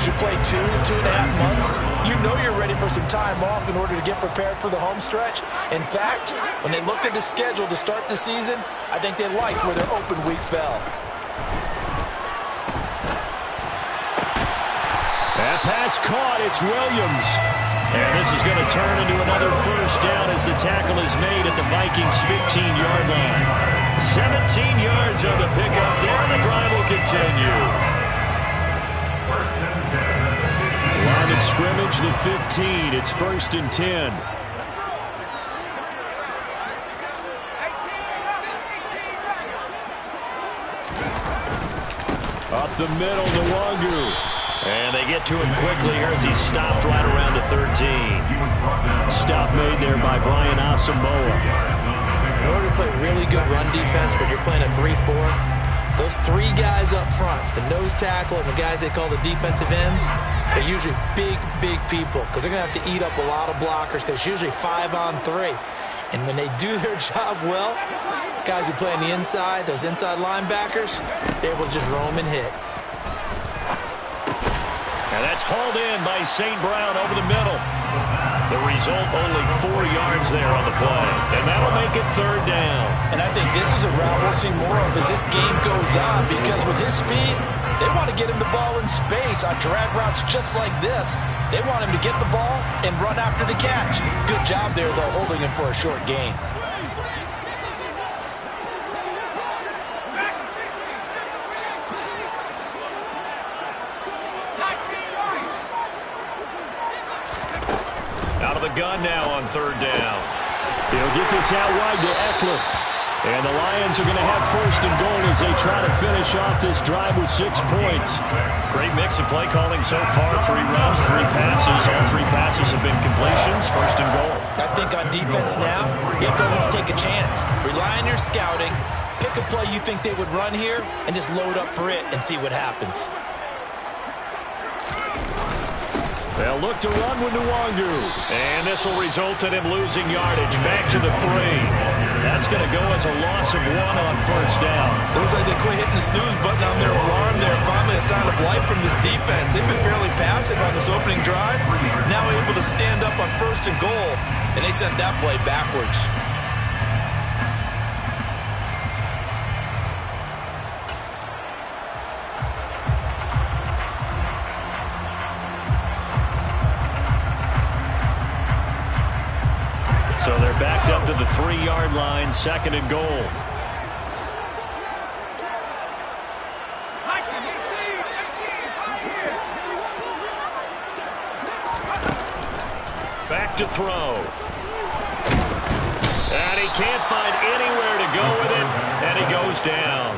you play 2.5 months, you know you're ready for some time off in order to get prepared for the home stretch. In fact, when they looked at the schedule to start the season, I think they liked where their open week fell. That pass caught. It's Williams. And this is going to turn into another first down as the tackle is made at the Vikings' 15-yard line. 17 yards on the pickup there. The drive will continue. Line of scrimmage, the 15. It's 1st and 10. Up the middle, Nwangu. And they get to him quickly here as he stopped right around the 13. Stop made there by Brian Asamoah. In order to play really good run defense when you're playing a 3-4, those three guys up front, the nose tackle and the guys they call the defensive ends, they're usually big people because they're going to have to eat up a lot of blockers because it's usually 5-on-3. And when they do their job well, guys who play on the inside, those inside linebackers, they're able to just roam and hit. And that's hauled in by St. Brown over the middle. The result, only 4 yards there on the play. And that'll make it 3rd down. And I think this is a route we'll see more of as this game goes on because with his speed, they want to get him the ball in space on drag routes just like this. They want him to get the ball and run after the catch. Good job there, though, holding him for a short gain. Gun now on 3rd down. He'll get this out wide to Eckler. And the Lions are going to have 1st and goal as they try to finish off this drive with 6 points. Great mix of play calling so far. 3 runs, 3 passes. All 3 passes have been completions. 1st and goal. I think on defense now, you have to always take a chance. Rely on your scouting. Pick a play you think they would run here and just load up for it and see what happens. They'll look to run with Nwangu. And this will result in him losing yardage. Back to the 3. That's going to go as a loss of 1 on 1st down. Looks like they quit hitting the snooze button on their alarm there. Finally a sign of life from this defense. They've been fairly passive on this opening drive. Now able to stand up on 1st and goal. And they sent that play backwards. So they're backed up to the 3-yard line, 2nd and goal. Back to throw. And he can't find anywhere to go with it, and he goes down.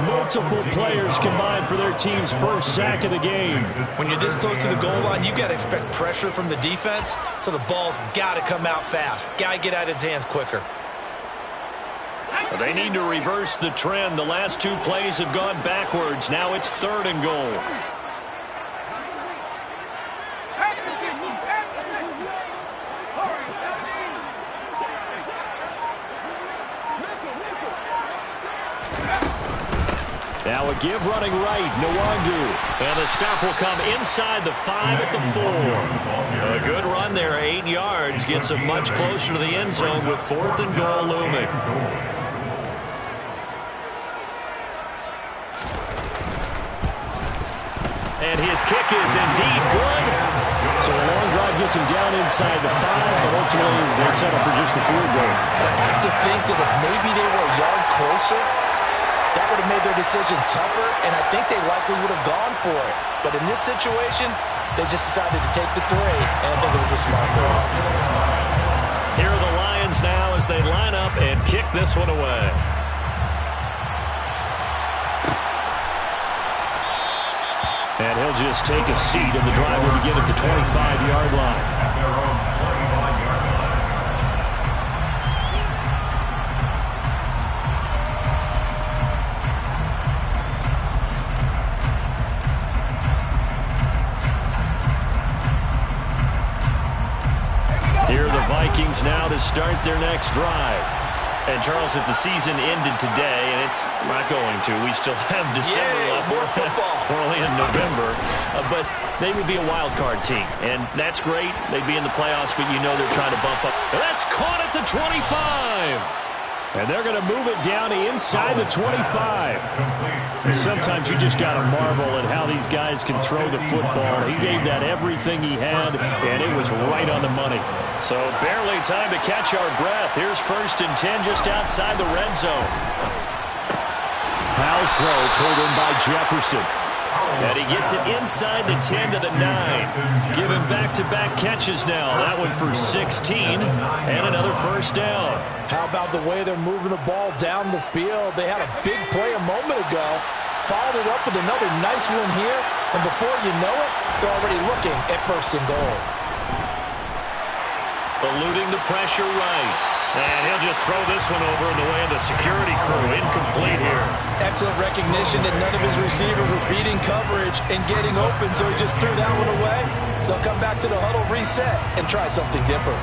Multiple players combined for their team's 1st sack of the game. When you're this close to the goal line, you got to expect pressure from the defense, so the ball's got to come out fast. Got to get out of his hands quicker. They need to reverse the trend. The last 2 plays have gone backwards. Now it's 3rd and goal. Now a give running right, Nwangu. And the stop will come inside the 5 at the 4. A good run there, 8 yards. Gets him much closer to the end zone with 4th and goal looming. And his kick is indeed good. So a long drive gets him down inside the 5, but ultimately they settle for just the field goal. I have to think that if maybe they were a yard closer, that would have made their decision tougher, and I think they likely would have gone for it. But in this situation, they just decided to take the 3, and I think it was a smart move. Here are the Lions now as they line up and kick this one away. And he'll just take a seat, and the drive will begin at the 25-yard line. Here are the Vikings now to start their next drive. And, Charles, if the season ended today, and it's not going to, we still have December left. More football. We're only in November. But they would be a wild card team, and that's great. They'd be in the playoffs, but you know they're trying to bump up. And that's caught at the 25. And they're going to move it down to inside the 25. Sometimes you just got to marvel at how these guys can throw the football. He gave that everything he had, and it was right on the money. So barely time to catch our breath. Here's 1st and 10 just outside the red zone. Powell's throw pulled in by Jefferson. And he gets it inside the 10 to the 9. Giving back-to-back catches now. That one for 16 and another 1st down. How about the way they're moving the ball down the field? They had a big play a moment ago. Followed it up with another nice one here. And before you know it, they're already looking at 1st and goal. Eluding the pressure right. And he'll just throw this one over in the way of the security crew. Incomplete here. Excellent recognition that none of his receivers were beating coverage and getting open, so he just threw that one away. They'll come back to the huddle, reset, and try something different.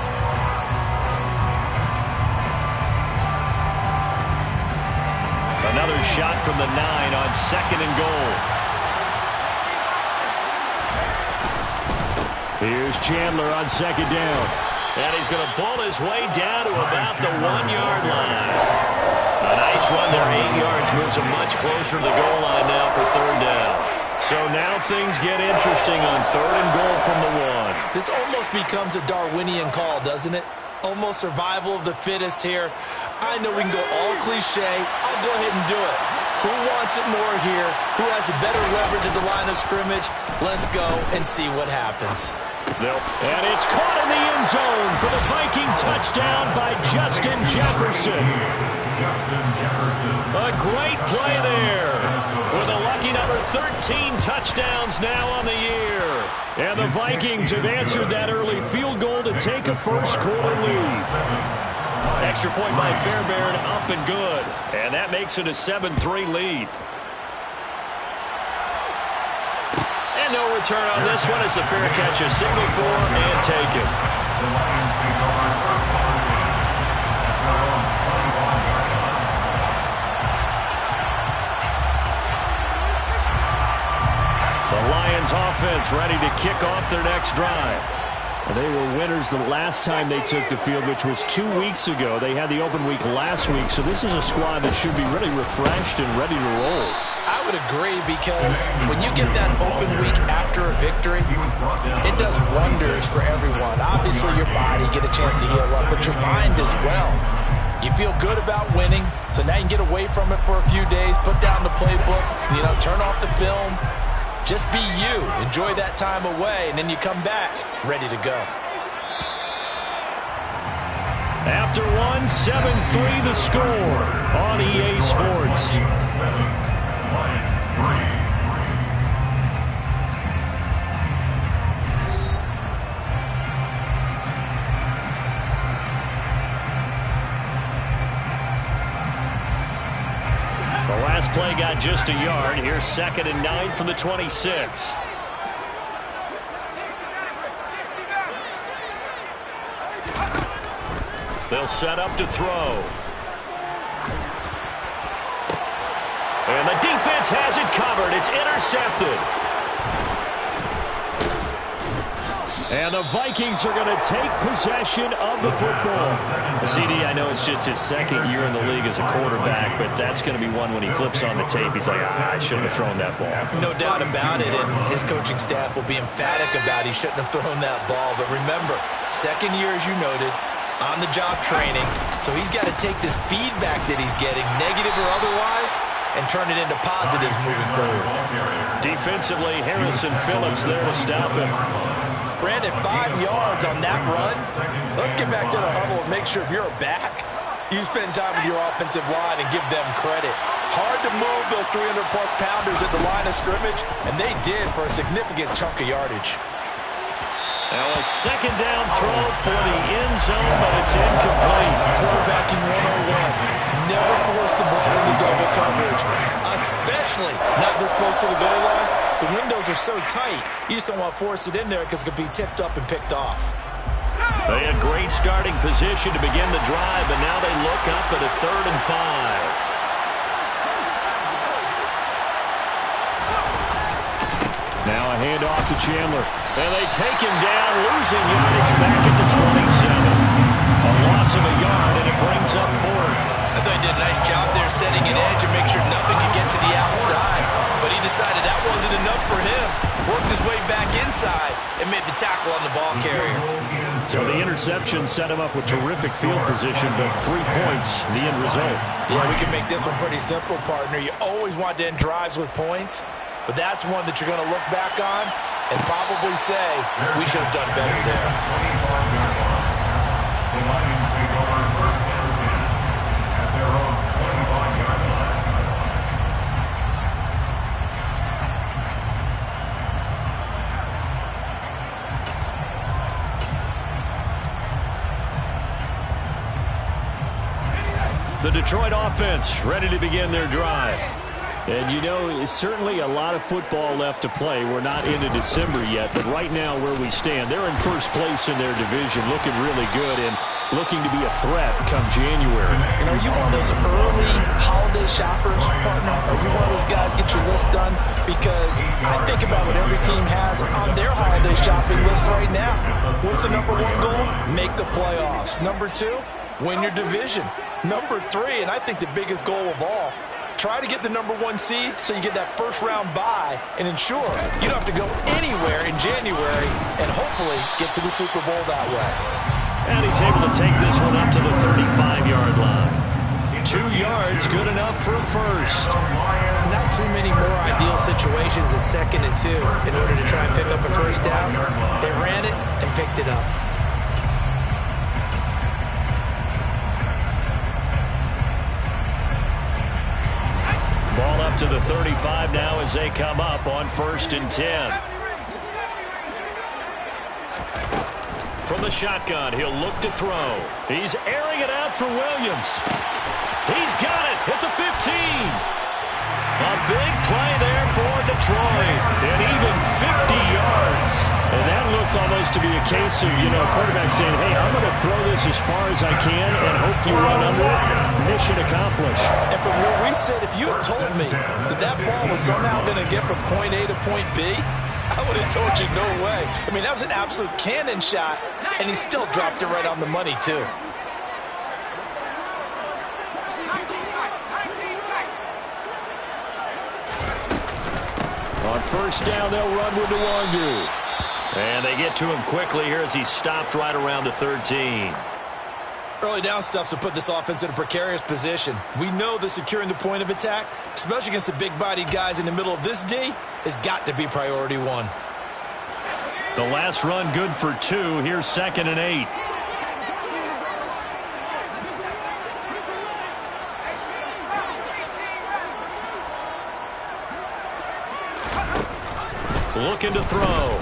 Another shot from the 9 on 2nd and goal. Here's Chandler on 2nd down. And he's going to pull his way down to about the 1-yard line. A nice run there, 8 yards, moves him much closer to the goal line now for 3rd down. So now things get interesting on 3rd and goal from the 1. This almost becomes a Darwinian call, doesn't it? Almost survival of the fittest here. I know we can go all cliche. I'll go ahead and do it. Who wants it more here? Who has a better leverage at the line of scrimmage? Let's go and see what happens. And it's caught in the end zone for the Viking touchdown by Justin Jefferson. A great play there with a lucky number 13 touchdowns now on the year. And the Vikings have answered that early field goal to take a 1st quarter lead. Extra point by Fairbairn, up and good. And that makes it a 7-3 lead. No return on this one as the fair catch is signaled for and taken. The Lions offense ready to kick off their next drive. They were winners the last time they took the field, which was 2 weeks ago. They had the open week last week, so this is a squad that should be really refreshed and ready to roll. I would agree, because when you get that open week after a victory, it does wonders for everyone. Obviously, your body get a chance to heal up, but your mind as well. You feel good about winning, so now you can get away from it for a few days, put down the playbook, turn off the film. Just be you. Enjoy that time away, and then you come back ready to go. After 7-3 the score on EA Sports. Lions 3. The last play got just a yard. Here's 2nd and 9 from the 26. They'll set up to throw. And the defense has it covered. It's intercepted. And the Vikings are going to take possession of the football. CD, I know it's just his 2nd year in the league as a quarterback, but that's going to be one when he flips on the tape. He's like, I shouldn't have thrown that ball. No doubt about it, and his coaching staff will be emphatic about he shouldn't have thrown that ball. But remember, 2nd year, as you noted, on-the-job training. So he's got to take this feedback that he's getting, negative or otherwise, and turn it into positives moving forward. Defensively, Harrison Phillips there to stop him. Brandon, 5 yards on that run. Let's get back to the huddle and make sure if you're a back, you spend time with your offensive line and give them credit. Hard to move those 300-plus pounders at the line of scrimmage, and they did for a significant chunk of yardage. Now a 2nd down throw for the end zone, but it's incomplete. Quarterbacking 101. Never force the ball into double coverage, especially not this close to the goal line. The windows are so tight, you just don't want to force it in there because it could be tipped up and picked off. They had great starting position to begin the drive, but now they look up at a 3rd and 5. Now a handoff to Chandler. And they take him down, losing yardage back at the 27. A loss of a yard, and it brings up 4th. I thought he did a nice job there setting an edge and make sure nothing could get to the outside. But he decided that wasn't enough for him. Worked his way back inside and made the tackle on the ball carrier. So the interception set him up with terrific field position, but 3 points, the end result. Yeah, we can make this one pretty simple, partner. You always want to end drives with points, but that's one that you're going to look back on and probably say, we should have done better there. 25-yard line. The Lions take over 1st and 10 at their own 25-yard line. The Detroit offense ready to begin their drive. And, you know, it's certainly a lot of football left to play. We're not into December yet, but right now where we stand, they're in first place in their division, looking really good and looking to be a threat come January. And are you one of those early holiday shoppers, partner? Are you one of those guys get your list done? Because I think about what every team has on their holiday shopping list right now. What's the number 1 goal? Make the playoffs. Number 2, win your division. Number 3, and I think the biggest goal of all, try to get the number 1 seed so you get that first-round bye and ensure you don't have to go anywhere in January and hopefully get to the Super Bowl that way. And he's able to take this one up to the 35-yard line. 2 yards, good enough for a first. Not too many more ideal situations at 2nd and 2 in order to try and pick up a first down. They ran it and picked it up. Ball up to the 35 now as they come up on 1st and 10. From the shotgun, he'll look to throw. He's airing it out for Williams. He's got it at the 15. A big play there for Detroit. And even 50 yards. And that looked almost to be a case of, you know, quarterback saying, hey, I'm going to throw this as far as I can and hope you run under it. Mission accomplished. And from where we sit, if you had told me that that ball was somehow going to get from point A to point B, I would have told you no way. I mean, that was an absolute cannon shot, and he still dropped it right on the money, too. On 1st down, they'll run with Nwangu. And they get to him quickly here as he stopped right around the 13. Early down stuff to put this offense in a precarious position. We know that securing the point of attack, especially against the big-bodied guys in the middle of this D, has got to be priority 1. The last run good for 2. Here's 2nd and 8. Looking to throw.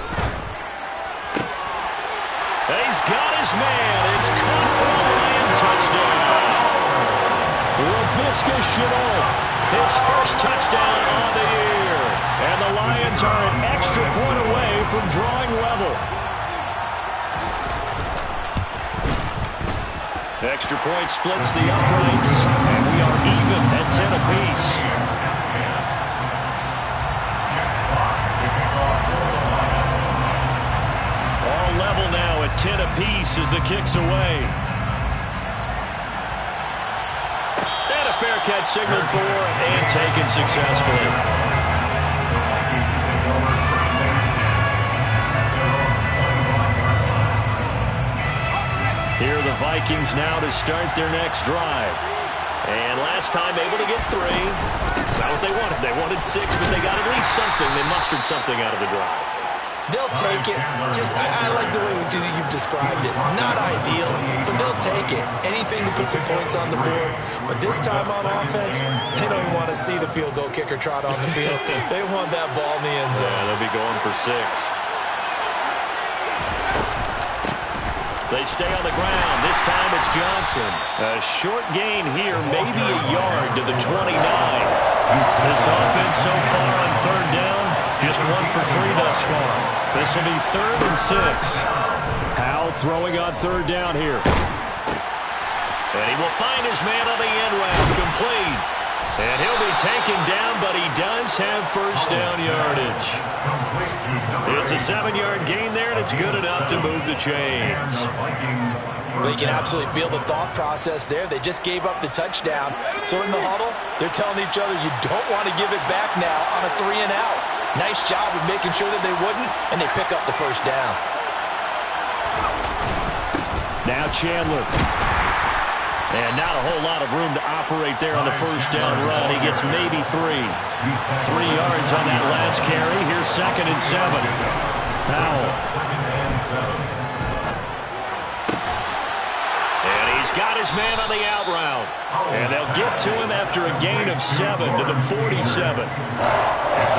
He's got his man. It's caught for a Lion touchdown. Laviska Shenault, his first touchdown on the year. And the Lions are an extra point away from drawing level. Extra point splits the uprights, and we are even at 10 apiece. All level now at 10 apiece as the kick's away. And a fair catch signaled for and taken successfully. Here are the Vikings now to start their next drive. And last time able to get 3. It's not what they wanted. They wanted 6, but they got at least something. They mustered something out of the drive. They'll take it. I like the way you've described it. Not ideal, but they'll take it. Anything to put some points on the board. But this time on offense, they don't even want to see the field goal kicker trot on the field. They want that ball in the end zone. Yeah, they'll be going for 6. They stay on the ground. This time it's Johnson. A short gain here, maybe a yard to the 29. This offense so far on 3rd down, just 1 for 3 thus far. This will be 3rd and 6. How Howell throwing on third down here. And he will find his man on the end round, complete. And he'll be taken down, but he does have first down yardage. It's a 7-yard gain there, and it's good enough to move the chains. Well, you can absolutely feel the thought process there. They just gave up the touchdown. So in the huddle, they're telling each other, you don't want to give it back now on a 3-and-out. Nice job of making sure that they wouldn't, and they pick up the first down. Now Chandler. And not a whole lot of room to operate there on the first down run. He gets maybe 3. 3 yards on that last carry. Here's 2nd and 7. Howell. And he's got his man on the out route. And they'll get to him after a gain of 7 to the 47.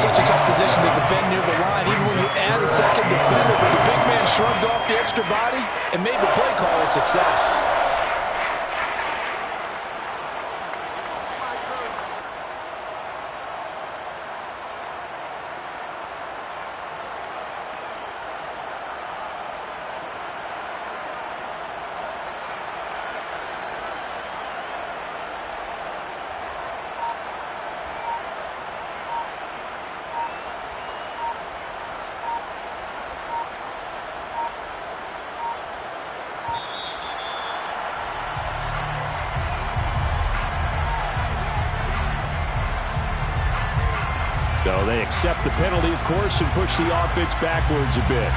Such a tough position to defend near the line, even when you add a second defender. But the big man shrugged off the extra body and made the play call a success. So they accept the penalty, of course, and push the offense backwards a bit.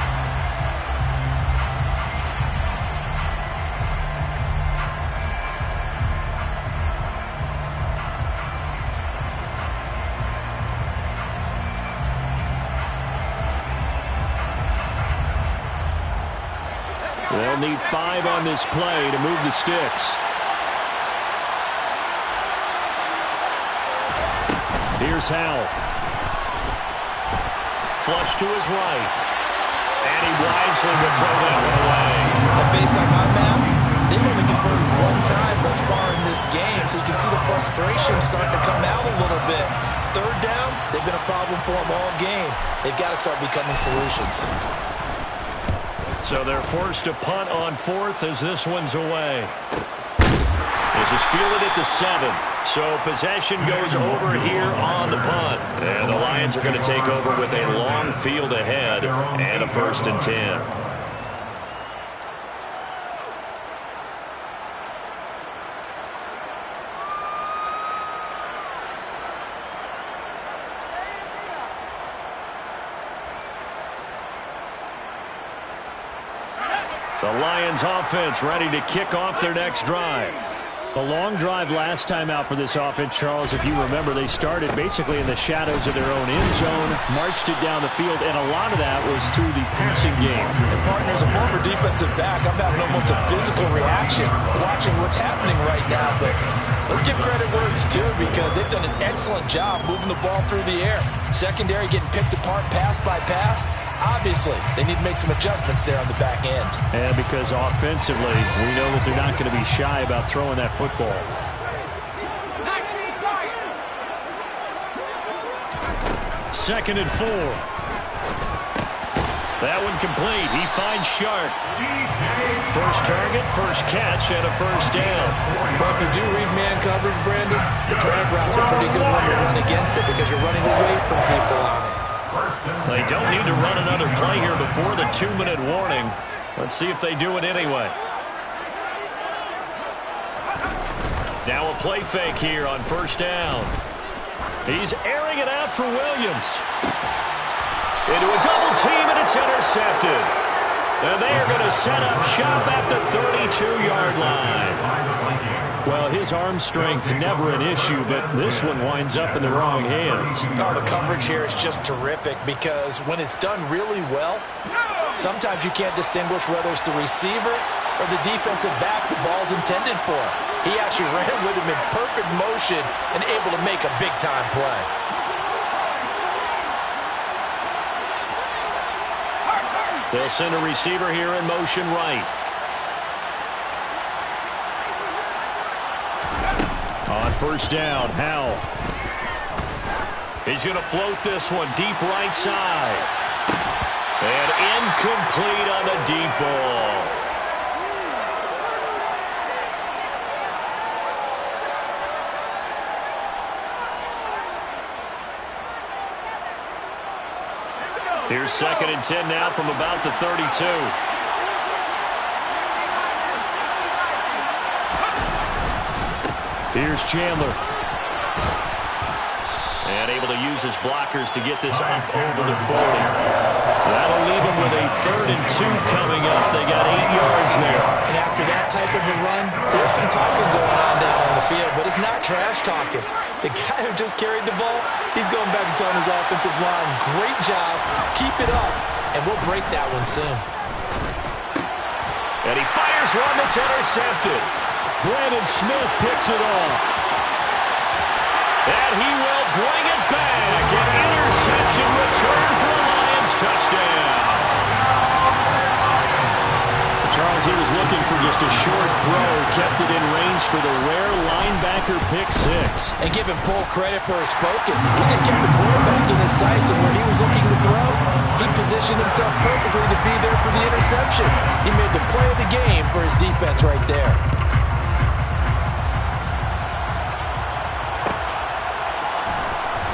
They'll need 5 on this play to move the sticks. Here's Howell. Flush to his right. And he wisely will throw that one away. And based on my math, they've only converted 1 time thus far in this game, so you can see the frustration starting to come out a little bit. Third downs, they've been a problem for them all game. They've got to start becoming solutions. So they're forced to punt on 4th as this one's away. This is fielded at the 7. So possession goes over here on the punt. And the Lions are going to take over with a long field ahead and a 1st and 10. The Lions offense ready to kick off their next drive. A long drive last time out for this offense, Charles. If you remember, they started basically in the shadows of their own end zone, marched it down the field, and a lot of that was through the passing game. And partners, a former defensive back, I'm having almost a physical reaction watching what's happening right now. But let's give credit where it's due, because they've done an excellent job moving the ball through the air. Secondary getting picked apart pass by pass. Obviously, they need to make some adjustments there on the back end. And because offensively, we know that they're not going to be shy about throwing that football. Second and 4. That one complete. He finds Sharp. First target, first catch, and a first down. Well, if you do read man coverage, Brandon, the drag route's a pretty good one to run against it because you're running away from people on it. They don't need to run another play here before the 2-minute warning. Let's see if they do it anyway. Now a play fake here on first down. He's airing it out for Williams. Into a double team, and it's intercepted. And they are going to set up shop at the 32-yard line. Well, his arm strength never an issue, but this one winds up in the wrong hands. Oh, the coverage here is just terrific because when it's done really well, sometimes you can't distinguish whether it's the receiver or the defensive back the ball's intended for. He actually ran with him in perfect motion and able to make a big-time play. They'll send a receiver here in motion right. On first down, Howell. He's going to float this one deep right side. And incomplete on the deep ball. 2nd and 10 now from about the 32. Here's Chandler. And able to use his blockers to get this up over the 40. That'll leave him with a 3rd and 2 coming up. They got 8 yards there. And after that type of a run, there's some talking going on down on the field, but it's not trash talking. The guy who just carried the ball, he's going back and telling his offensive line, great job, keep it up, and we'll break that one soon. And he fires one that's intercepted. Brandon Smith picks it off. And he will bring it back. An interception return for the Lions. Touchdown. Charles, he was looking for just a short throw. Kept it in range for the rare linebacker pick 6. And give him full credit for his focus. He just kept the quarterback in his sights, and where he was looking to throw, he positioned himself perfectly to be there for the interception. He made the play of the game for his defense right there.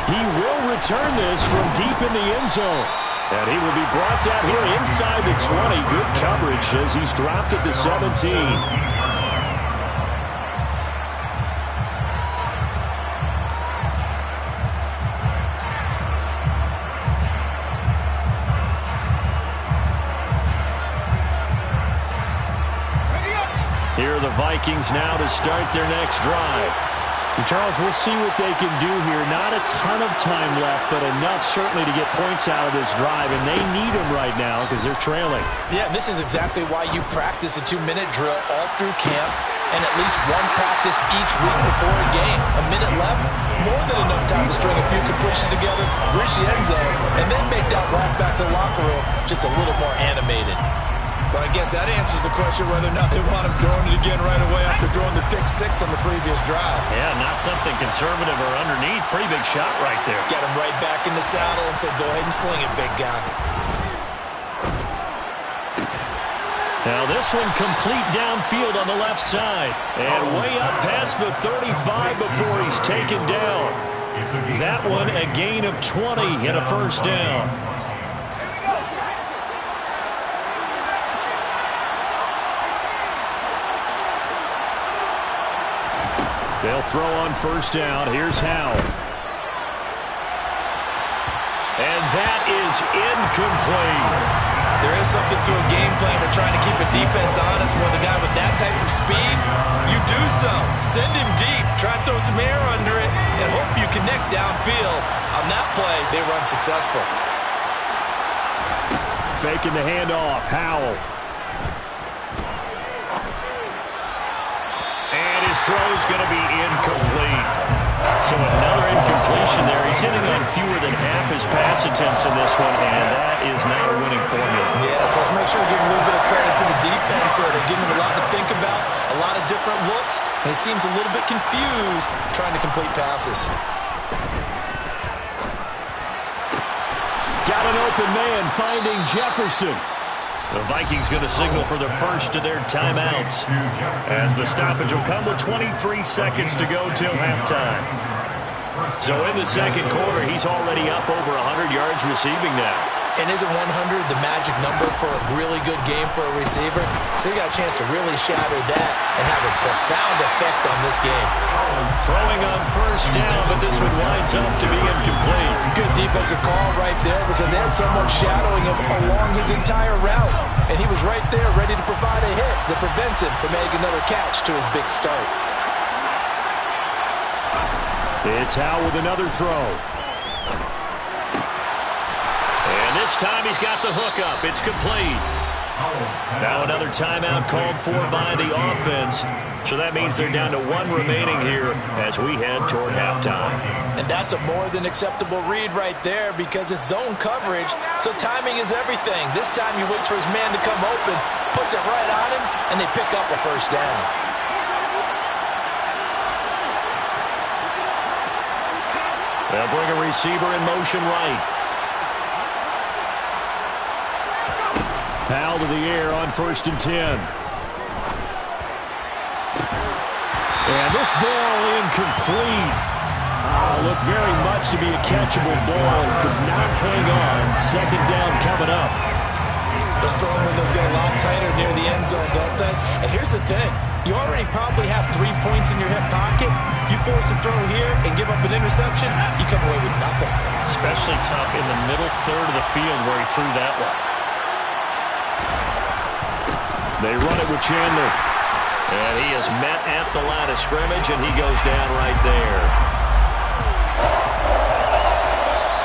He will return this from deep in the end zone. And he will be brought down here inside the 20. Good coverage as he's dropped at the 17. Here are the Vikings now to start their next drive. Charles, we'll see what they can do here. Not a ton of time left, but enough certainly to get points out of this drive, and they need them right now because they're trailing. Yeah, this is exactly why you practice a 2-minute drill all through camp and at least one practice each week before a game. A minute left, more than enough time to string a few completions together, reach the end zone, and then make that walk back to the locker room just a little more animated. But I guess that answers the question whether or not they want him throwing it again right away after throwing the pick 6 on the previous drive. Yeah, not something conservative or underneath. Pretty big shot right there. Get him right back in the saddle and say, go ahead and sling it, big guy. Now this one complete downfield on the left side. And way up past the 35 before he's taken down. That one a gain of 20 and a first down. They'll throw on first down. Here's Howell. And that is incomplete. There is something to a game plan. We're trying to keep a defense honest. With a guy with that type of speed, you do so. Send him deep. Try and throw some air under it and hope you connect downfield. On that play, they run successful. Faking the handoff. Howell. And his throw's going to be incomplete. So another incompletion there. He's hitting on fewer than half his pass attempts in this one, and that is not a winning formula. Yes, let's make sure we give a little bit of credit to the defense here. They're giving him a lot to think about, a lot of different looks, and he seems a little bit confused trying to complete passes. Got an open man finding Jefferson. The Vikings going to signal for the first of their timeouts as the stoppage will come with 23 seconds to go till halftime. So in the second quarter, he's already up over 100 yards receiving now. And isn't 100 the magic number for a really good game for a receiver? So he got a chance to really shatter that and have a profound effect on this game. Throwing on first down, but this one winds up to be incomplete. Good defensive call right there because they had someone shadowing him along his entire route. And he was right there ready to provide a hit that prevents him from making another catch to his big start. It's Howell with another throw. And this time he's got the hook up. It's complete. Now another timeout called for by the offense. So that means they're down to one remaining here as we head toward halftime. And that's a more than acceptable read right there because it's zone coverage, so timing is everything. This time he waits for his man to come open, puts it right on him, and they pick up a first down. They'll bring a receiver in motion right. Powell to the air on 1st and 10. And this ball incomplete. Looked very much to be a catchable ball. Could not hang on. Second down coming up. Those throwing windows get a lot tighter near the end zone, don't they? And here's the thing. You already probably have 3 points in your hip pocket. You force a throw here and give up an interception, you come away with nothing. Especially tough in the middle third of the field where he threw that one. They run it with Chandler. And he is met at the line of scrimmage, and he goes down right there.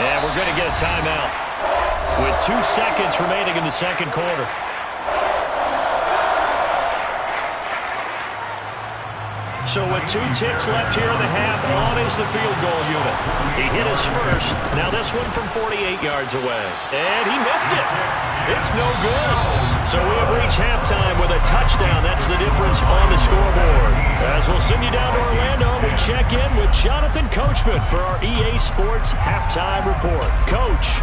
And we're going to get a timeout with 2 seconds remaining in the second quarter. So with 2 ticks left here in the half, on is the field goal unit. He hit his first. Now this one from 48 yards away. And he missed it. It's no good. So we have reached halftime with a touchdown. That's the difference on the scoreboard. As we'll send you down to Orlando, we check in with Jonathan Coachman for our EA Sports Halftime Report. Coach.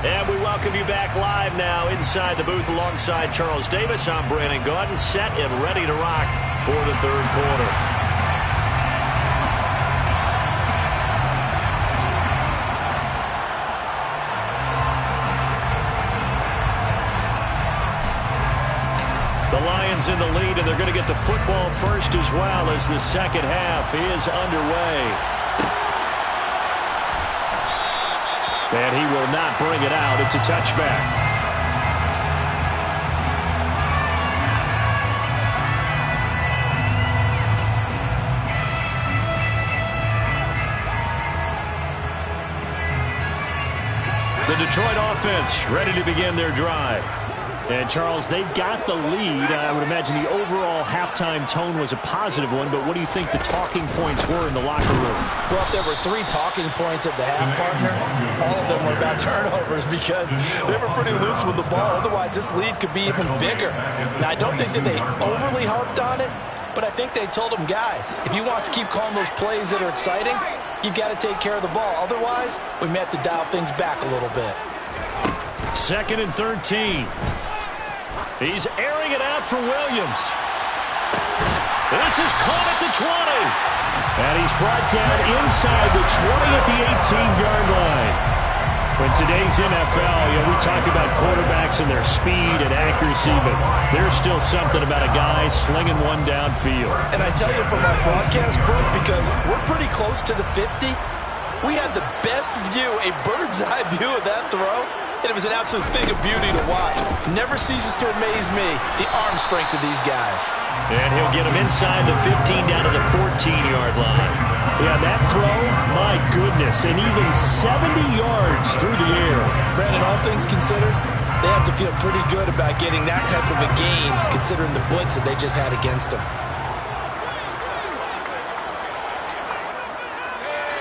And we welcome you back live now inside the booth alongside Charles Davis. I'm Brandon Gaudin, set and ready to rock for the third quarter. The Lions in the lead, and they're going to get the football first as well as the second half is underway. And he will not bring it out. It's a touchback. The Detroit offense ready to begin their drive. And, Charles, they've got the lead. I would imagine the overall halftime tone was a positive one, but what do you think the talking points were in the locker room? Well, if there were 3 talking points at the half, partner, all of them were about turnovers because they were pretty loose with the ball. Otherwise, this lead could be even bigger. Now, I don't think that they overly harped on it, but I think they told them, guys, if you want to keep calling those plays that are exciting, you've got to take care of the ball. Otherwise, we may have to dial things back a little bit. 2nd and 13. He's airing it out for Williams. This is caught at the 20. And he's brought down inside the 20 at the 18-yard line. In today's NFL, we talk about quarterbacks and their speed and accuracy, but there's still something about a guy slinging one downfield. And I tell you from our broadcast booth, because we're pretty close to the 50, we had the best view, a bird's-eye view of that throw. And it was an absolute thing of beauty to watch. Never ceases to amaze me, the arm strength of these guys. And he'll get him inside the 15 down to the 14-yard line. Yeah, that throw, my goodness, and even 70 yards through the air. Brandon, all things considered, they have to feel pretty good about getting that type of a gain, considering the blitz that they just had against them.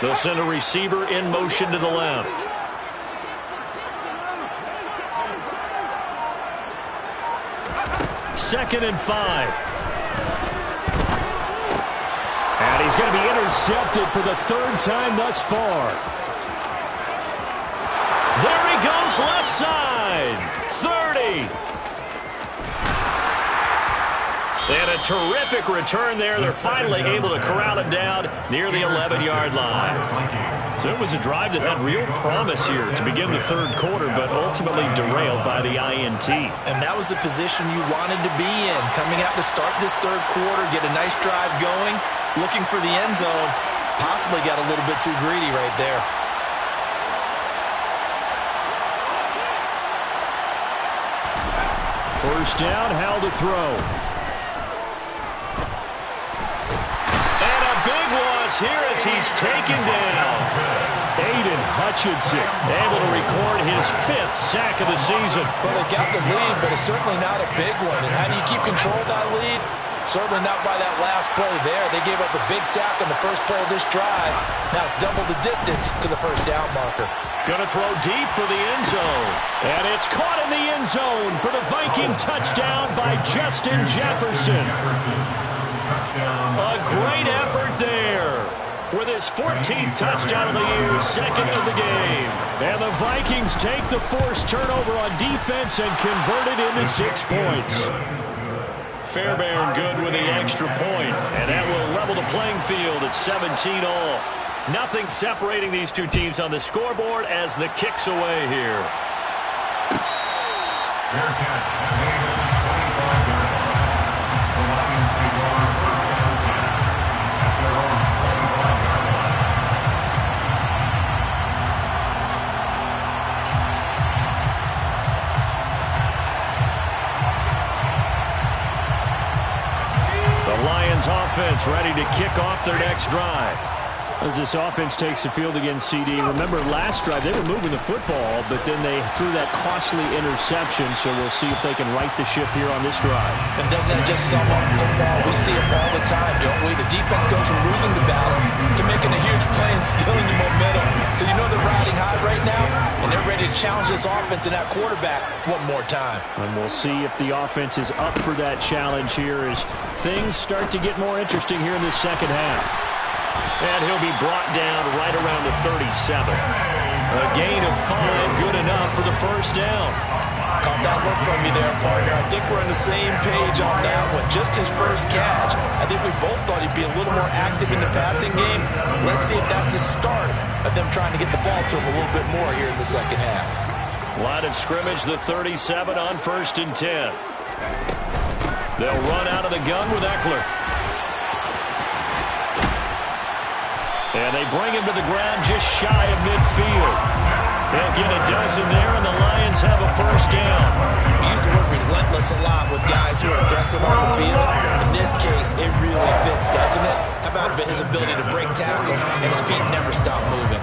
They'll send a receiver in motion to the left. Second and 5. And he's going to be intercepted for the 3rd time thus far. There he goes, left side. 30. And a terrific return there. They're finally able to corral him down near the 11-yard line. So it was a drive that had real promise here to begin the third quarter, but ultimately derailed by the INT. And that was the position you wanted to be in, coming out to start this third quarter, get a nice drive going, looking for the end zone. Possibly got a little bit too greedy right there. First down, Howell to throw. Here as he's taken down. Aiden Hutchinson able to record his 5th sack of the season. Well, they got the lead, but it's certainly not a big one. And how do you keep control of that lead? Certainly not by that last play there. They gave up a big sack on the first play of this drive. Now it's double the distance to the first down marker. Going to throw deep for the end zone. And it's caught in the end zone for the Viking touchdown by Justin Jefferson. A great effort there. with his 14th touchdown of the year, second of the game. And the Vikings take the forced turnover on defense and convert it into 6 points. Fairbairn good with the extra point, and that will level the playing field at 17-all. Nothing separating these two teams on the scoreboard as the kick's away here. Fair catch. 25 yards. The Lions take over first down 10 at their own 25-yard line. The Lions offense ready to kick off their next drive. As this offense takes the field against CD. Remember, last drive, they were moving the football, but then they threw that costly interception, so we'll see if they can right the ship here on this drive. And doesn't that just sum up football? We see it all the time, don't we? The defense goes from losing the battle to making a huge play and stealing the momentum. So you know they're riding high right now, and they're ready to challenge this offense and that quarterback one more time. And we'll see if the offense is up for that challenge here as things start to get more interesting here in the second half. And he'll be brought down right around the 37. A gain of 5, good enough for the first down. Caught that look from you there, partner. I think we're on the same page on that one. Just his first catch. I think we both thought he'd be a little more active in the passing game. Let's see if that's the start of them trying to get the ball to him a little bit more here in the second half. Line of scrimmage, the 37 on 1st and 10. They'll run out of the gun with Eckler. And they bring him to the ground just shy of midfield. They'll get a dozen there, and the Lions have a first down. We use the word relentless a lot with guys who are aggressive on the field. In this case, it really fits, doesn't it? How about his ability to break tackles and his feet never stop moving?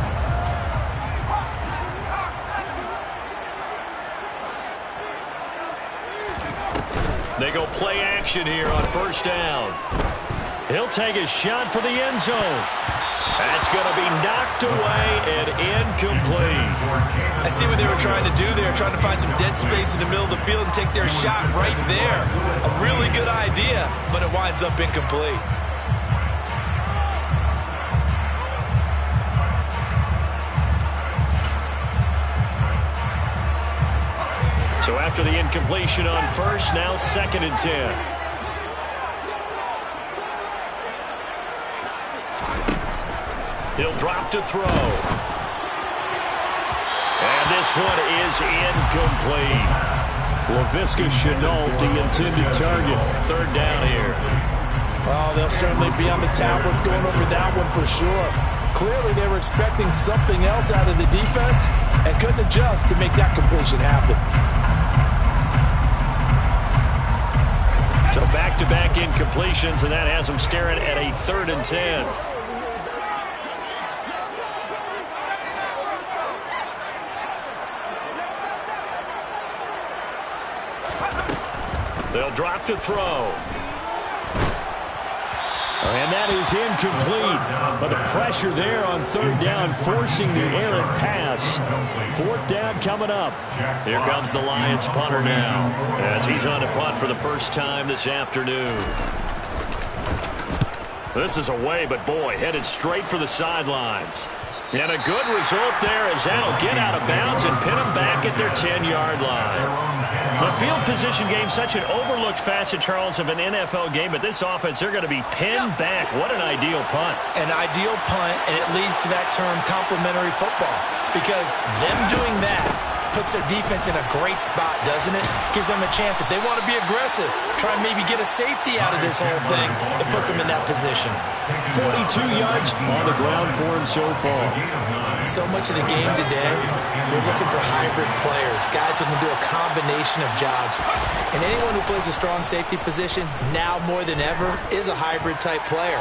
They go play action here on first down. He'll take a shot for the end zone. That's going to be knocked away and incomplete. I see what they were trying to do there, trying to find some dead space in the middle of the field and take their shot right there. A really good idea, but it winds up incomplete. So after the incompletion on first, now 2nd and 10. He'll drop to throw. And this one is incomplete. Laviska Shenault, the intended target. 3rd down here. Well, they'll certainly be on the tablets going over that one for sure. Clearly, they were expecting something else out of the defense and couldn't adjust to make that completion happen. So back-to-back incompletions, and that has them staring at a 3rd and 10. They'll drop to throw. And that is incomplete. But the pressure there on 3rd down, forcing the errant pass. 4th down coming up. Here comes the Lions punter now, as he's on to punt for the first time this afternoon. This is away, but boy, headed straight for the sidelines. And a good result there as that'll get out of bounds and pin them back at their 10-yard line. The field position game, such an overlooked facet, Charles, of an NFL game, but this offense, they're going to be pinned back. What an ideal punt. An ideal punt, and it leads to that term complementary football, because them doing that puts their defense in a great spot, doesn't it? Gives them a chance. If they want to be aggressive, try and maybe get a safety out of this whole thing, it puts them in that position. 42 yards on the ground for him so far. So much of the game today, we're looking for hybrid players, guys who can do a combination of jobs. And anyone who plays a strong safety position, now more than ever, is a hybrid-type player.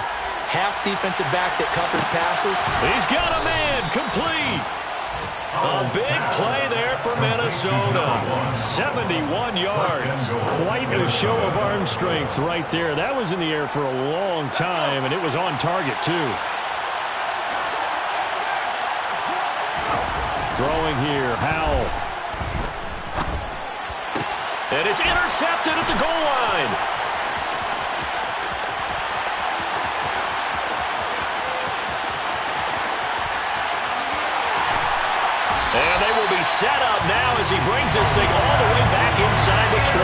Half defensive back that covers passes. He's got a man, complete. A big play there for Minnesota. 71 yards. Quite a show of arm strength right there. That was in the air for a long time, and it was on target, too. Throwing here, Howell. And it's intercepted at the goal line. setup now as he brings this thing all the way back inside the 20.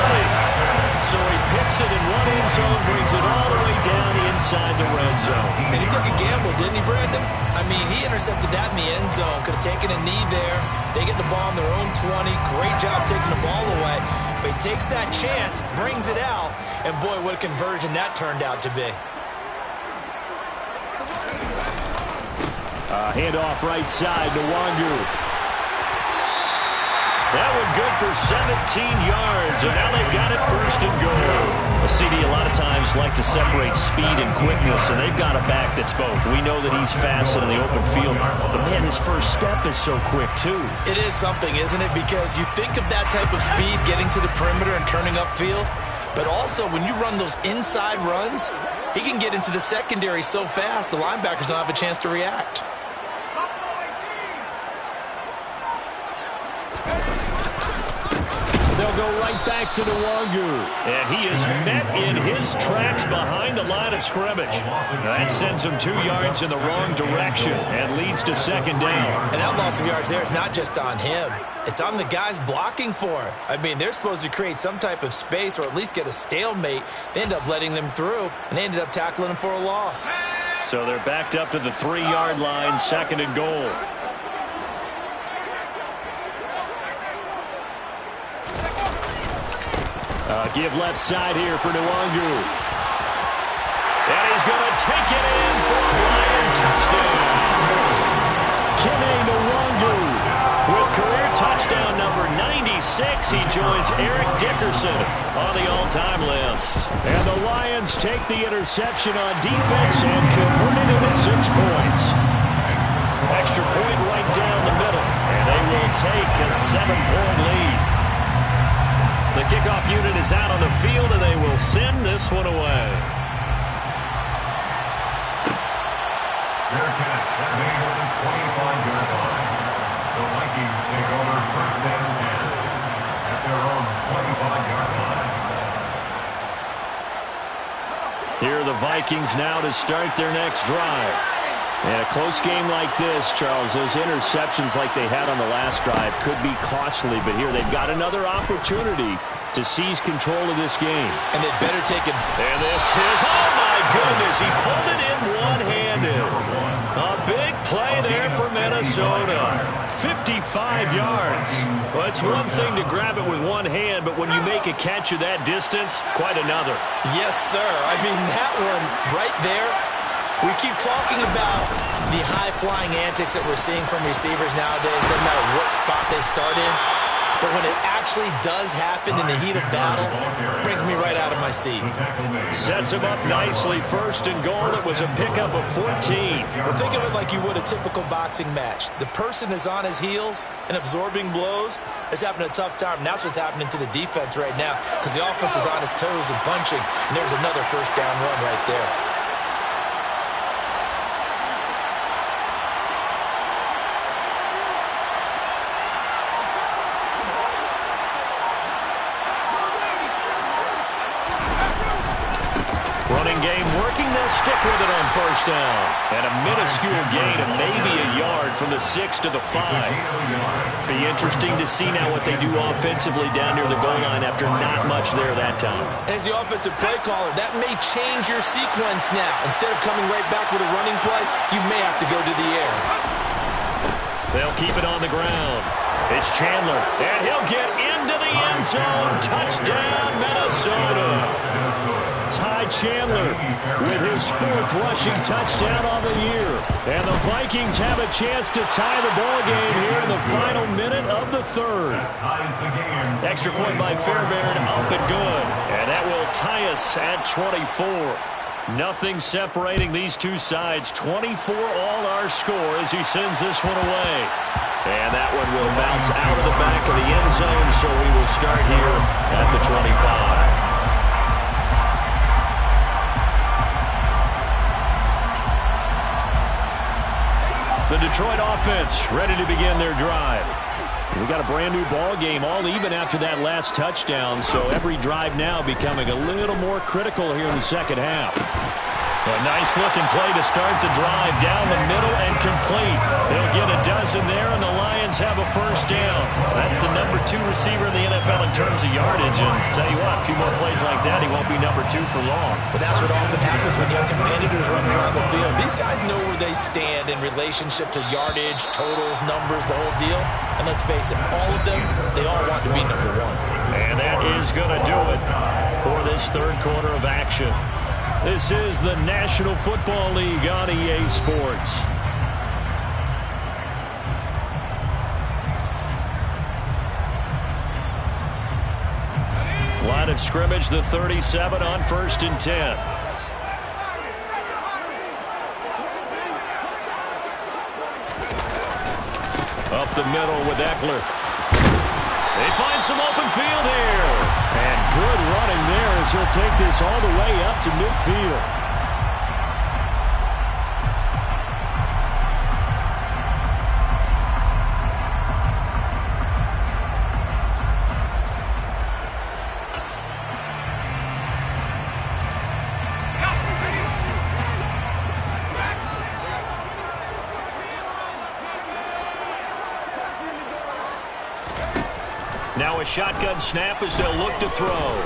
So he picks it in one end zone, brings it all the way down inside the red zone. And he took a gamble, didn't he, Brandon? I mean, he intercepted that in the end zone. Could have taken a knee there. They get the ball on their own 20. Great job taking the ball away. But he takes that chance, brings it out, and boy, what a conversion that turned out to be. Handoff right side to Wangu. That one good for 17 yards, and now they've got it first and goal. A CD a lot of times like to separate speed and quickness, and they've got a back that's both. We know that he's fast in the open field, but man, his first step is so quick too. It is something, isn't it? Because you think of that type of speed getting to the perimeter and turning upfield, but also when you run those inside runs, he can get into the secondary so fast the linebackers don't have a chance to react. They'll go right back to Nwangu. And he is met in his tracks behind the line of scrimmage. That sends him 2 yards in the wrong direction and leads to second down. And that loss of yards there is not just on him. It's on the guys blocking for him. I mean, they're supposed to create some type of space or at least get a stalemate. They end up letting them through, and they ended up tackling him for a loss. So they're backed up to the 3-yard line, second and goal. Give left side here for Nwangu. And he's going to take it in for a Lion touchdown. Kene Nwangu with career touchdown number 96. He joins Eric Dickerson on the all-time list. And the Lions take the interception on defense and convert it into 6 points. Extra point right down the middle. And they will take a 7-point lead. The kickoff unit is out on the field, and they will send this one away. Fair catch. That made it the 25-yard line. The Vikings take over first and 10 at their own 25-yard line. Here are the Vikings now to start their next drive. And a close game like this, Charles, those interceptions like they had on the last drive could be costly, but here they've got another opportunity to seize control of this game. And they'd better take it. And this is, oh my goodness, he pulled it in one-handed. A big play there for Minnesota. 55 yards. Well, it's one thing to grab it with one hand, but when you make a catch of that distance, quite another. Yes, sir. I mean, that one right there. We keep talking about the high-flying antics that we're seeing from receivers nowadays. Doesn't matter what spot they start in. But when it actually does happen in the heat of battle, it brings me right out of my seat. Sets him up nicely. First and goal. It was a pickup of 14. Well, think of it like you would a typical boxing match. The person is on his heels and absorbing blows is having a tough time. And that's what's happening to the defense right now because the offense is on its toes and punching. And there's another first down run right there. Stick with it on first down. And a minuscule gain of maybe a yard from the 6 to the 5. Be interesting to see now what they do offensively down near the goal line after not much there that time. As the offensive play caller, that may change your sequence now. Instead of coming right back with a running play, you may have to go to the air. They'll keep it on the ground. It's Chandler, and he'll get into the end zone. Touchdown, Minnesota. Ty Chandler with his 4th rushing touchdown on the year. And the Vikings have a chance to tie the ball game here in the final minute of the 3rd. Extra point by Fairbairn, up and good. And that will tie us at 24. Nothing separating these two sides. 24 all our score as he sends this one away. And that one will bounce out of the back of the end zone, so we will start here at the 25. The Detroit offense ready to begin their drive. We got a brand new ball game, all even after that last touchdown, so every drive now becoming a little more critical here in the second half. A nice-looking play to start the drive down the middle and complete. They'll get a dozen there, and the Lions have a first down. That's the number 2 receiver in the NFL in terms of yardage. And tell you what, a few more plays like that, he won't be number 2 for long. But that's what often happens when you have competitors running around the field. These guys know where they stand in relationship to yardage, totals, numbers, the whole deal. And let's face it, all of them, they all want to be number 1. And that is going to do it for this third quarter of action. This is the National Football League on EA Sports. Line of scrimmage, the 37 on 1st and 10. Up the middle with Eckler. They find some open field here. And good running there as he'll take this all the way up to midfield. Now a shotgun snap as they'll look to throw.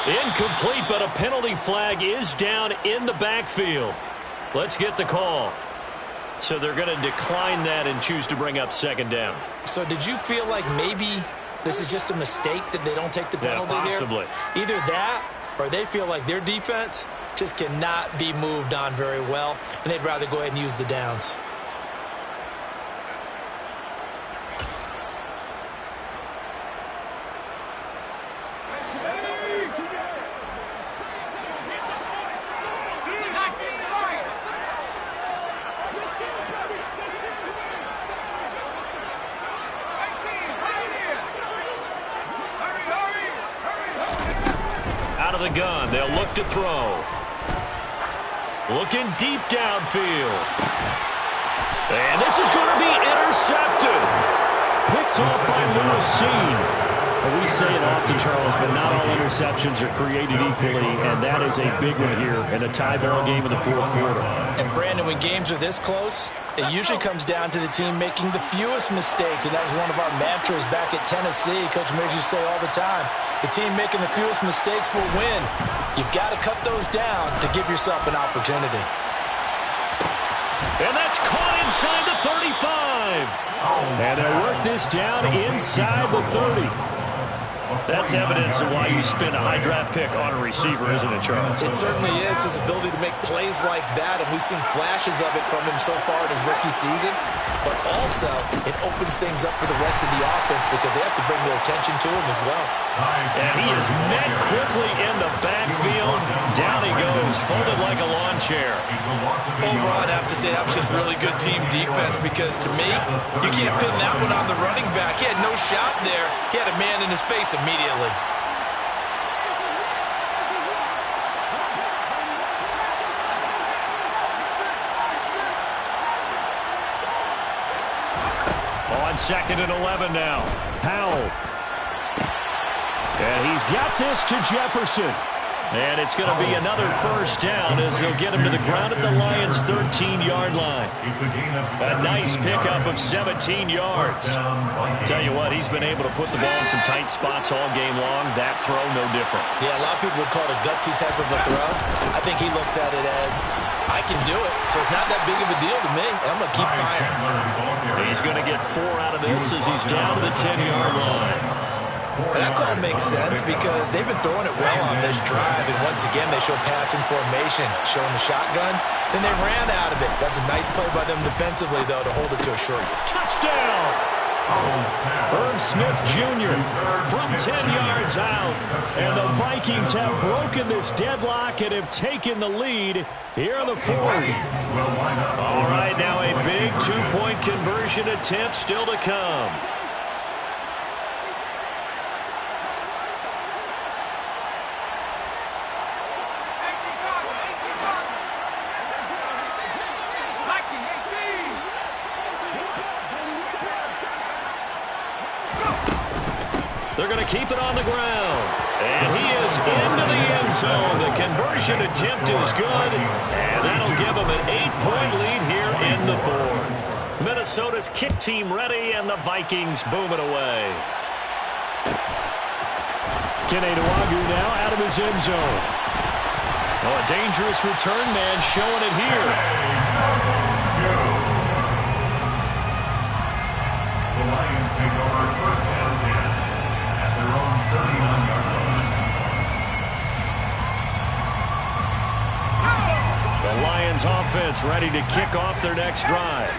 Incomplete, but a penalty flag is down in the backfield. Let's get the call. So they're going to decline that and choose to bring up second down. So did you feel like maybe this is just a mistake that they don't take the penalty here? Possibly. Either that or they feel like their defense just cannot be moved on very well, and they'd rather go ahead and use the downs. The gun, they'll look to throw. Looking deep downfield. And this is going to be intercepted. Picked off by Lewis Cine. We say it often, Charles, but not all interceptions are created equally, and that is a big one here in a tie-ball game in the fourth quarter. And, Brandon, when games are this close, it usually comes down to the team making the fewest mistakes, and that was one of our mantras back at Tennessee. Coach Mears used to say all the time, the team making the fewest mistakes will win. You've got to cut those down to give yourself an opportunity. And that's caught inside the 35. And they work this down inside the 30. That's evidence of why you spend a high draft pick on a receiver, isn't it, Charles? It certainly is, his ability to make plays like that, and we've seen flashes of it from him so far in his rookie season. But also, it opens things up for the rest of the offense because they have to bring their attention to him as well. And he is met quickly in the backfield. Down he goes, folded like a lawn chair. Overall, I'd have to say that was just really good team defense because, to me, you can't pin that one on the running back. He had no shot there. He had a man in his face immediately. On 2nd and 11 now. Powell. And he's got this to Jefferson. And it's going to be another first down as they'll get him to the ground at the Lions' 13-yard line. A nice pickup of 17 yards. Tell you what, he's been able to put the ball in some tight spots all game long. That throw, no different. Yeah, a lot of people would call it a gutsy type of a throw. I think he looks at it as, I can do it, so it's not that big of a deal to me, and I'm going to keep firing. He's going to get 4 out of this as he's down to the 10-yard line. And that call makes sense because they've been throwing it well on this drive, and once again they show passing formation, showing the shotgun. Then they ran out of it. That's a nice play by them defensively, though, to hold it to a short. Touchdown! Irv Smith Jr. from 10 yards out. And the Vikings have broken this deadlock and have taken the lead here in the fourth. All right, now a big two-point conversion attempt still to come. They're going to keep it on the ground. And he is into the end zone. The conversion attempt is good, and that'll give them an 8-point lead here in the fourth. Minnesota's kick team ready, and the Vikings boom it away. Kene Nwangwu now out of his end zone. Oh, a dangerous return man showing it here. The Lions take over first down 10 at their own 39-yard line. The Lions offense ready to kick off their next drive.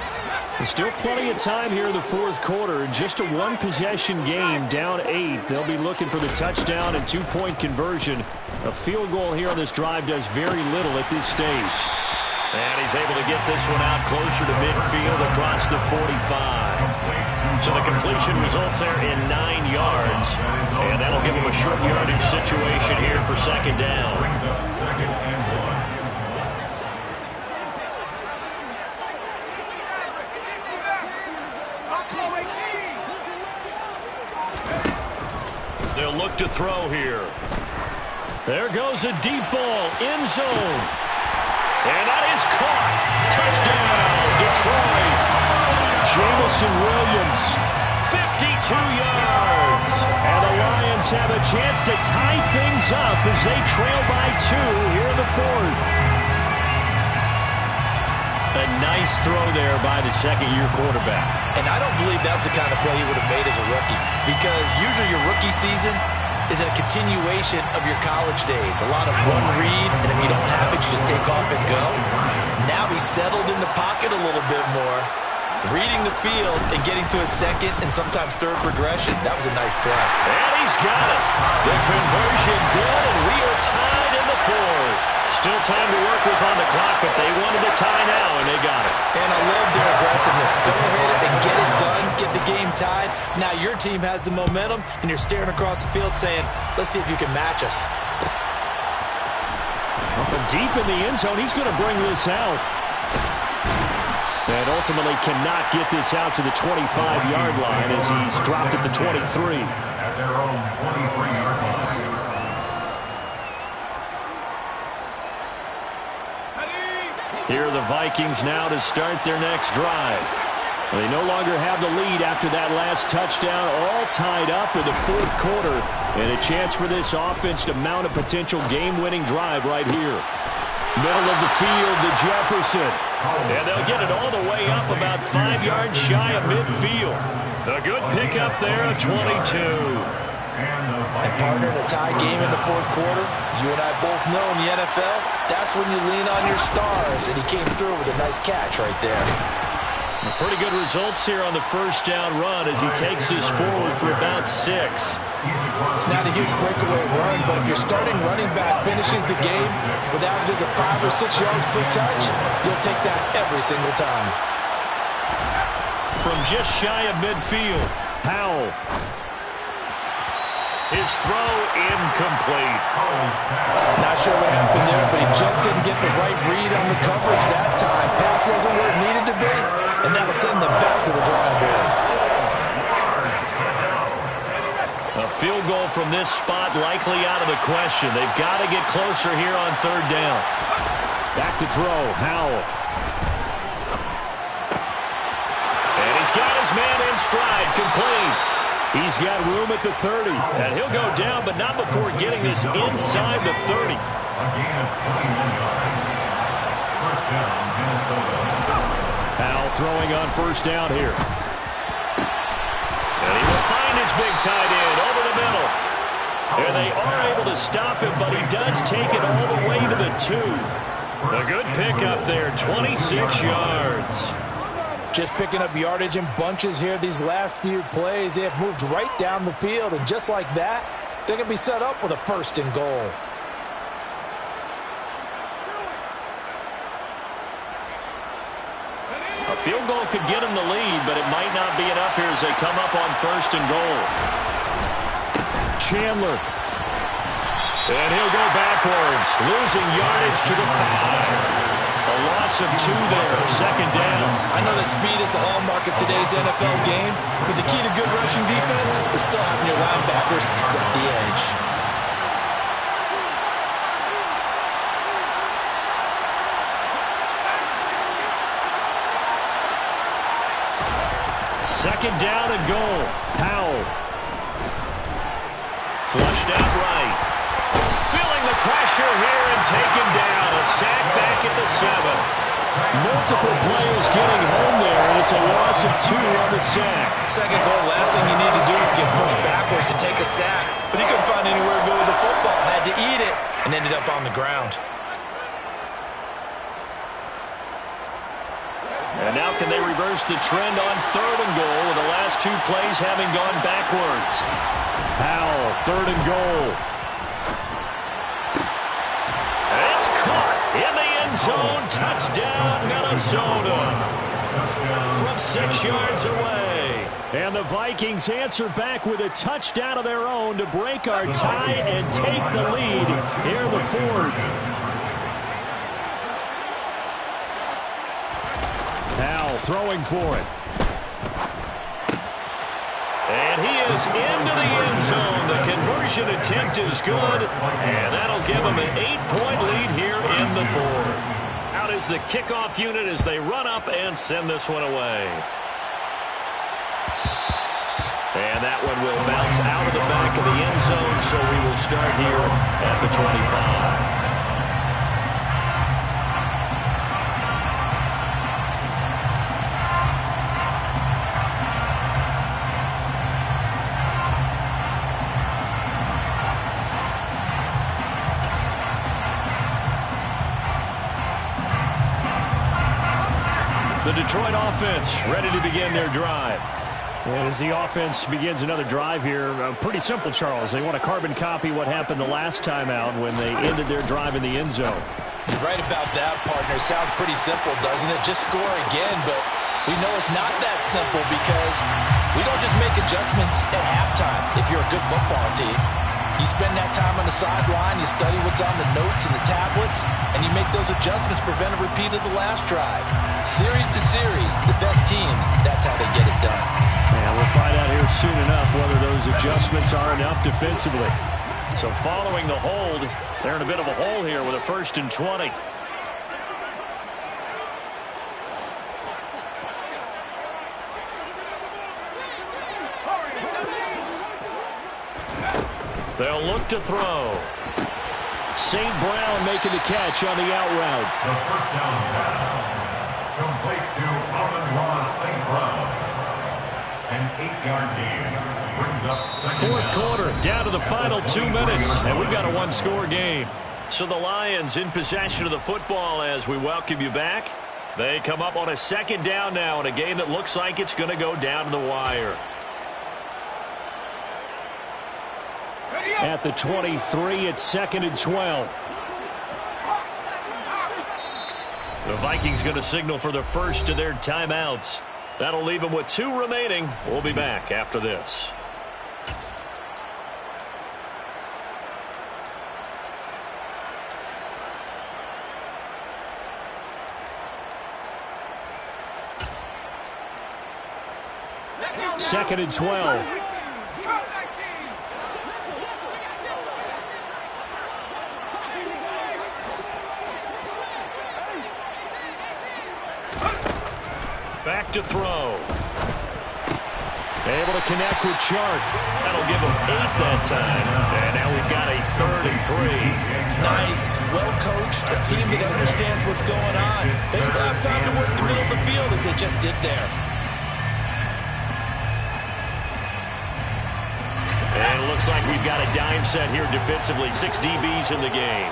There's still plenty of time here in the fourth quarter. Just a one-possession game, down 8. They'll be looking for the touchdown and two-point conversion. A field goal here on this drive does very little at this stage. And he's able to get this one out closer to midfield across the 45. So the completion results there in 9 yards. And that'll give him a short yardage situation here for second down. Brings up second and 1. They'll look to throw here. There goes a deep ball, end zone. And that is caught. Touchdown, Detroit. Jameson Williams, 52 yards. And the Lions have a chance to tie things up as they trail by 2 here in the fourth. A nice throw there by the second-year quarterback. And I don't believe that was the kind of play he would have made as a rookie, because usually your rookie season is a continuation of your college days. A lot of one read, and if you don't have it, you just take off and go. Now he's settled in the pocket a little bit more, reading the field and getting to a second and sometimes third progression. That was a nice play. And he's got it. The conversion good, and we are tied in the fourth. Still time to work with on the clock, but they wanted a tie now, and they got it. And I love their aggressiveness. Go ahead and get it done, get the game tied. Now your team has the momentum, and you're staring across the field saying, let's see if you can match us. Well, from deep in the end zone, he's going to bring this out. And ultimately cannot get this out to the 25-yard line as he's dropped at the 23. At their own 23-yard line. Here are the Vikings now to start their next drive. They no longer have the lead after that last touchdown, all tied up in the fourth quarter, and a chance for this offense to mount a potential game-winning drive right here. Middle of the field to Jefferson. And they'll get it all the way up about 5 yards shy of midfield. A good pickup there at 22. And partner, in a tie game in the fourth quarter, you and I both know in the NFL, that's when you lean on your stars, and he came through with a nice catch right there. Pretty good results here on the first down run as he takes this forward for about 6. It's not a huge breakaway run, but if your starting running back finishes the game with averages of 5 or 6 yards per touch, you'll take that every single time. From just shy of midfield, Powell. His throw incomplete. Not sure what happened there, but he just didn't get the right read on the coverage that time. Pass wasn't where it needed to be, and that'll send them back to the drawing board. A field goal from this spot likely out of the question. They've got to get closer here on third down. Back to throw, Howell. And he's got his man in stride, complete. He's got room at the 30, and he'll go down, but not before getting this inside the 30. A gain of 21 yards. First down, Minnesota. Powell throwing on first down here. And he will find his big tight end over the middle. And they are able to stop him, but he does take it all the way to the 2. A good pickup there, 26 yards. Just picking up yardage in bunches here these last few plays. They have moved right down the field, and just like that, they're going to be set up with a first and goal. A field goal could get him the lead, but it might not be enough here as they come up on first and goal. Chandler. And he'll go backwards, losing yardage to the 5. A loss of 2 there, second down. I know that speed is the hallmark of today's NFL game, but the key to good rushing defense is still having your linebackers set the edge. Second down and goal. Howell. Flushed out right. Feeling the pressure here and taken down. A sack back at the 7. Multiple players getting home there, and it's a loss of 2 on the sack. Second goal, last thing you need to do is get pushed backwards to take a sack. But he couldn't find anywhere to go with the football. Had to eat it and ended up on the ground. And now can they reverse the trend on 3rd and goal with the last 2 plays having gone backwards? Howell, 3rd and goal. It's caught in the end zone. Touchdown, Minnesota. From 6 yards away. And the Vikings answer back with a touchdown of their own to break our tie and take the lead here in the 4th. Howell throwing for it. And he is into the end zone. The conversion attempt is good, and that'll give him an 8-point lead here in the 4th. Out is the kickoff unit as they run up and send this one away. And that one will bounce out of the back of the end zone, so we will start here at the 25. The Detroit offense ready to begin their drive. And as the offense begins another drive here, pretty simple, Charles. They want to carbon copy what happened the last time out when they ended their drive in the end zone. You're right about that, partner. Sounds pretty simple, doesn't it? Just score again, but we know it's not that simple because we don't just make adjustments at halftime if you're a good football team. You spend that time on the sideline, you study what's on the notes and the tablets, and you make those adjustments, prevent a repeat of the last drive. Series to series, the best teams, that's how they get it done. And we'll find out here soon enough whether those adjustments are enough defensively. So following the hold, they're in a bit of a hole here with a 1st and 20. They'll look to throw. St. Brown making the catch on the out route. The first down pass, complete to Amon-Ra St. Brown. An 8-yard gain brings up second 4th down. quarter, down to the final 2 minutes, and we've got a 1-score game. So the Lions in possession of the football as we welcome you back. They come up on a 2nd down now in a game that looks like it's going to go down to the wire. At the 23, it's 2nd and 12. The Vikings going to signal for the first of their timeouts. That'll leave them with 2 remaining. We'll be back after this. Second and 12. Back to throw. Able to connect with Chark. That'll give him 8 that time. And now we've got a 3rd and 3. Nice, well-coached, a team that understands what's going on. They still have time to work the middle of the field as they just did there. And it looks like we've got a dime set here defensively. 6 DBs in the game.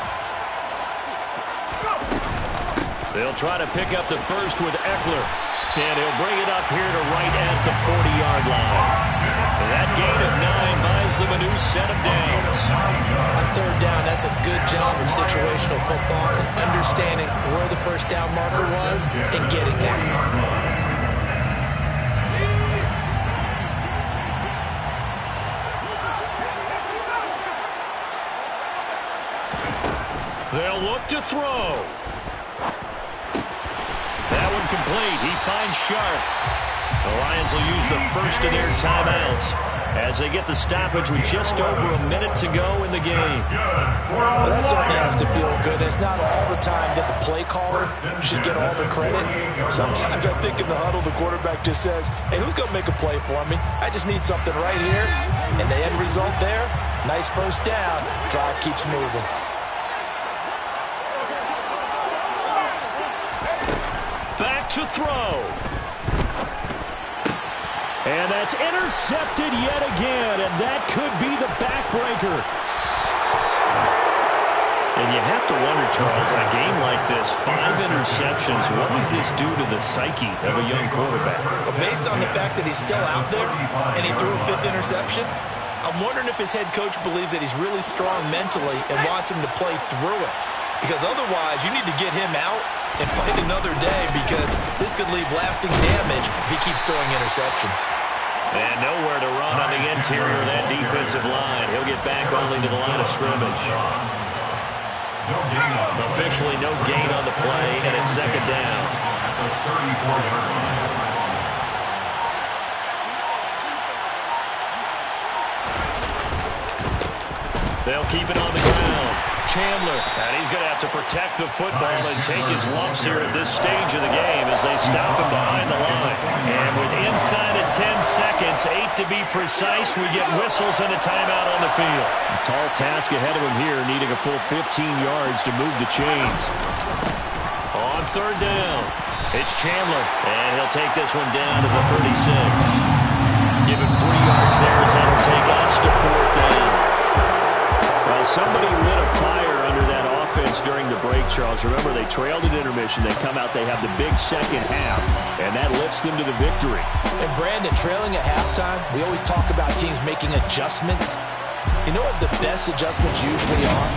They'll try to pick up the first with Eckler. And he'll bring it up here to right at the 40-yard line. And that gain of 9 buys them a new set of downs. On 3rd down, that's a good job of situational football and understanding where the first down marker was and getting there. They'll look to throw. That one complete. He finds Sharp. The Lions will use the first of their timeouts. as they get the stoppage with just over a minute to go in the game. Well, that certainly has to feel good. It's not all the time that the play caller should get all the credit. Sometimes I think in the huddle, the quarterback just says, hey, who's going to make a play for me? I just need something right here. And the end result there, nice first down. Drive keeps moving. Back to throw. And that's intercepted yet again, and that could be the backbreaker. And you have to wonder, Charles, in a game like this, 5 interceptions, what does this do to the psyche of a young quarterback? Well, based on the fact that he's still out there and he threw a 5th interception, I'm wondering if his head coach believes that he's really strong mentally and wants him to play through it. Because otherwise, you need to get him out and fight another day, because this could leave lasting damage if he keeps throwing interceptions. And nowhere to run on the interior of that defensive line. He'll get back only to the line of scrimmage. Officially no gain on the play, and it's second down. At the 34-yard line. They'll keep it on the ground. Chandler, and he's going to have to protect the football and take his lumps here at this stage of the game as they stop him behind the line. And with inside of 10 seconds, 8 to be precise, we get whistles and a timeout on the field. A tall task ahead of him here, needing a full 15 yards to move the chains. On third down, it's Chandler, and he'll take this one down to the 36. Give him 3 yards there as that'll take us to fourth down. Well, somebody lit a fire under that offense during the break, Charles. Remember, they trailed at intermission. They come out, they have the big second half, and that lifts them to the victory. And Brandon, trailing at halftime, we always talk about teams making adjustments. You know what the best adjustments usually are?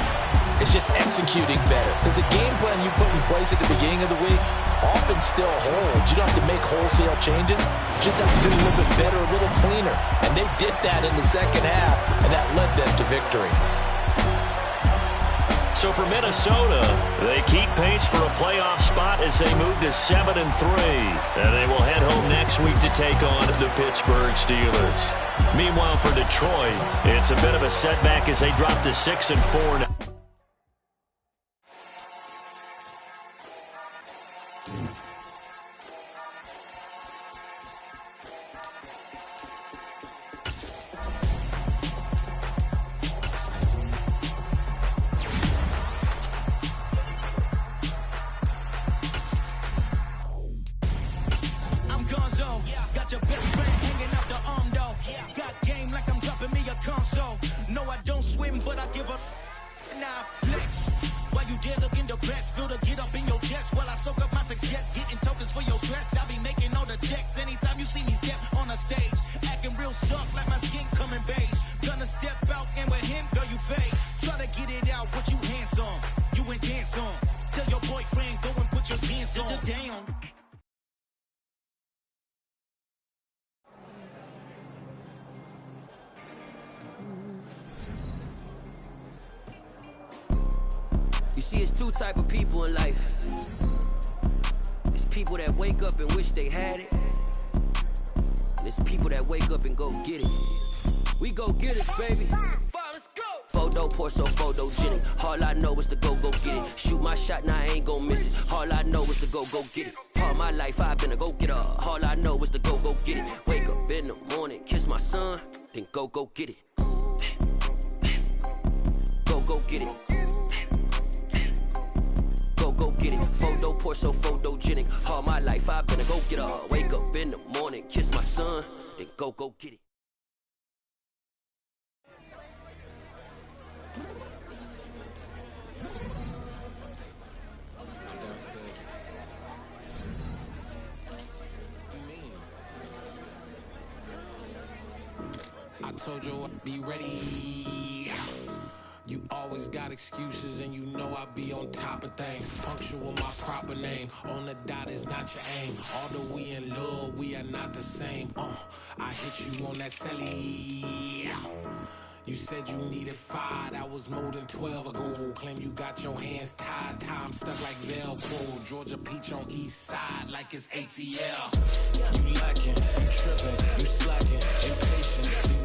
It's just executing better. Because the game plan you put in place at the beginning of the week often still holds. You don't have to make wholesale changes. You just have to do a little bit better, a little cleaner. And they did that in the second half, and that led them to victory. So for Minnesota, they keep pace for a playoff spot as they move to 7-3. And they will head home next week to take on the Pittsburgh Steelers. Meanwhile, for Detroit, it's a bit of a setback as they drop to 6-4 now. You see, it's 2 type of people in life. It's people that wake up and wish they had it. And it's people that wake up and go get it. We go get it, baby. Photo, Porso, photogenic. All I know is to go get it. Shoot my shot, now I ain't gon' miss it. All I know is to go get it. All my life I've been a go-getter. All I know is to go get it. Wake up in the morning, kiss my son, then go get it. Go get it. Go get it. Photo, Porso, photogenic. All my life I've been a go-getter. Wake up in the morning, kiss my son, then go get it. I told you I'd be ready. You always got excuses and you know I be on top of things. Punctual my proper name. On the dot is not your aim. Although we in love, we are not the same. I hit you on that celly. You said you needed 5, that was more than 12 ago. Claim you got your hands tied, time stuck like Velcro. Georgia Peach on east side like it's ATL. You lacking, you tripping, you slacking, impatient.